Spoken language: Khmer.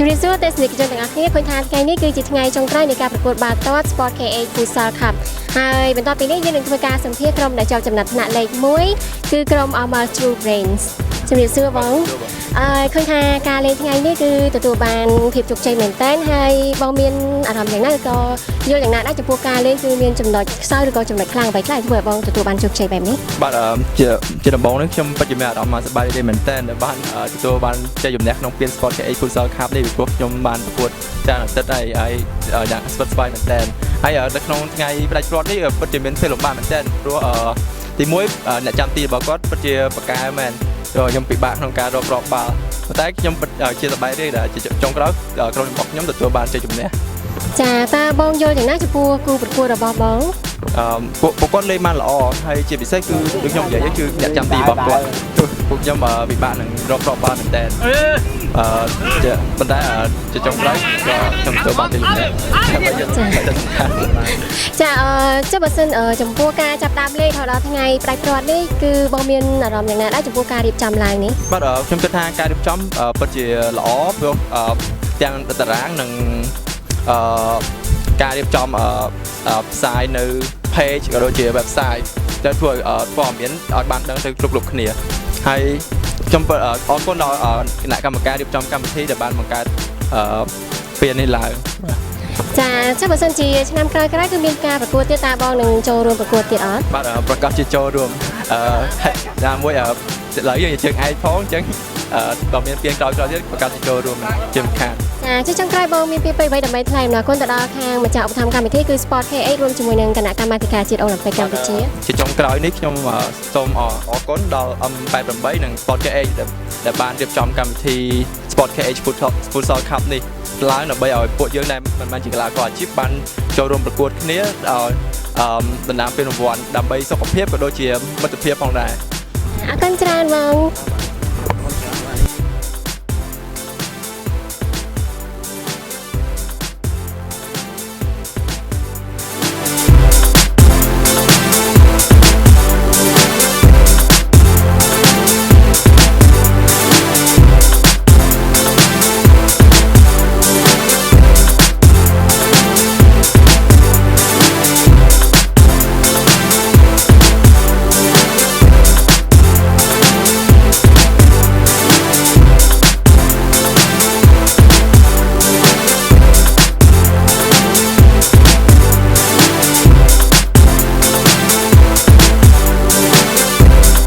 ជំរាបសួរទេសនិកជនទាំងអស់គ្នាឃើញថាថ្ងៃនេះគឺជាថ្ងៃចុងក្រោយនៃការប្រកួតបាល់ទាត់ Sport KH Futsal Cup ហើយបន្ទាប់ពីនេះយើងនឹងធ្វើការសម្ភាសន៍ក្រុមដែលជាប់ចំណាត់ថ្នាក់លេខ1គឺក្រុម Amal True Brains ជំរាបសួរបងឃើញថាការលេងថ្ងៃនេះគឺទទួលបានភាពជោគជ័យមែនទែនហើយបងមានអារម្មណ៍យ៉ាងណាក៏យល់យ៉ាងណាដែរចំពោះការលេងគឺមានចំណុចខ្សោយឬក៏ចំណុចខ្លាំងអ្វីខ្លះធ្វើឲ្យបងទទួលបានជោគជ័យបែបនេះបាទជាដំបូងនេះខ្ញុំពិតជាមានអារម្មណ៍សប្បាយរីករាយមែនទែនដែលបានទទួលបានជ័យជំនះក្នុងពាន Sport KH Futsal Cup នេះពីព្រោះខ្ញុំបានប្រកួតច្រើនអាទិត្យហើយយ៉ាងស្វិតស្វាយមែនទែនហើយនៅក្នុងថ្ងៃផ្ដាច់ព្រាត់នេះពិតជាមានភាពលំបាកមែនទែនព្រោះទី1អ្នកចាំទីរបស់គាត់ពិតជាប្រកែមែនខ្ញុំពិបាកក្នុងការរកគ្រាប់បាល់ប៉ុន្តែខ្ញុំពិតជាសប្បាយរីករាយដែលចុងក្រោយក្រុមរបស់ខ្ញុំទទួលបានជ័យជំនះចាតើបងយល់យ៉ាងណាចំពោះគូប្រកួតរបស់បងពួកគាត់លេងបានល្អហើយជាពិសេសគឺដូចខ្ញុំនិយាយគឺអ្នកចាំទីរបស់គាត់ពួកខ្ញុំពិបាកនឹងរកគ្រាប់បាល់មែនទែនប៉ុន្តែជាចុងក្រោយក៏ខ្ញុំទទួលបានជ័យជំនះចាបើសិនចំពោះការចាប់តាមលេខដល់ថ្ងៃផ្ដាច់ព្រាត់នេះគឺបងមានអារម្មណ៍យ៉ាងណាដែរចំពោះការរៀបចំឡើងនេះបាទខ្ញុំគិតថាការរៀបចំពិតជាល្អព្រោះទាំងតារាងនិងការរៀបចំផ្សាយនៅ page ក៏ដូចជា website ដែលធ្វើឲ្យព័ត៌មានឲ្យបានដឹងទៅគ្រប់គ្នាហើយខ្ញុំអរគុណដល់គណៈកម្មការរៀបចំកម្មវិធីដែលបានបង្កើតពាននេះឡើងចាបើសិនជាឆ្នាំក្រោយៗគឺមានការប្រកួតទៀតតើបងនឹងចូលរួមប្រកួតទៀតអត់បាទប្រកាសជាចូលរួមណាមួយឥឡូវយើងជាជើងឯកផងអញ្ចឹងក៏មានពានក្រោយទៀតប្រកាសជាចូលរួមជាមិនខានចាចុងក្រោយបងមានពាក្យពេចន៍អ្វីដើម្បីថ្លែងអំណរគុណទៅដល់ខាងម្ចាស់ឧបត្ថម្ភកម្មវិធីគឺ Sport KH រួមជាមួយនឹងគណៈកម្មាធិការជាតិអូឡ িম্প ិកកម្ពុជាជាចុងក្រោយនេះខ្ញុំសូមអរគុណដល់ M88 និង Sport KH ដែលបានរៀបចំកម្មវិធី Sport KH Futsal Cup នេះឡើងដើម្បីឲ្យពួកយើងដែលមិនមែនជាកីឡាករអាជីពបានចូលរួមប្រកួតគ្នាឲ្យដណ្ដើមពានរង្វាន់ដើម្បីសុខភាពក៏ដូចជាមិត្តភាពផងដែរអរគុណច្រើនបង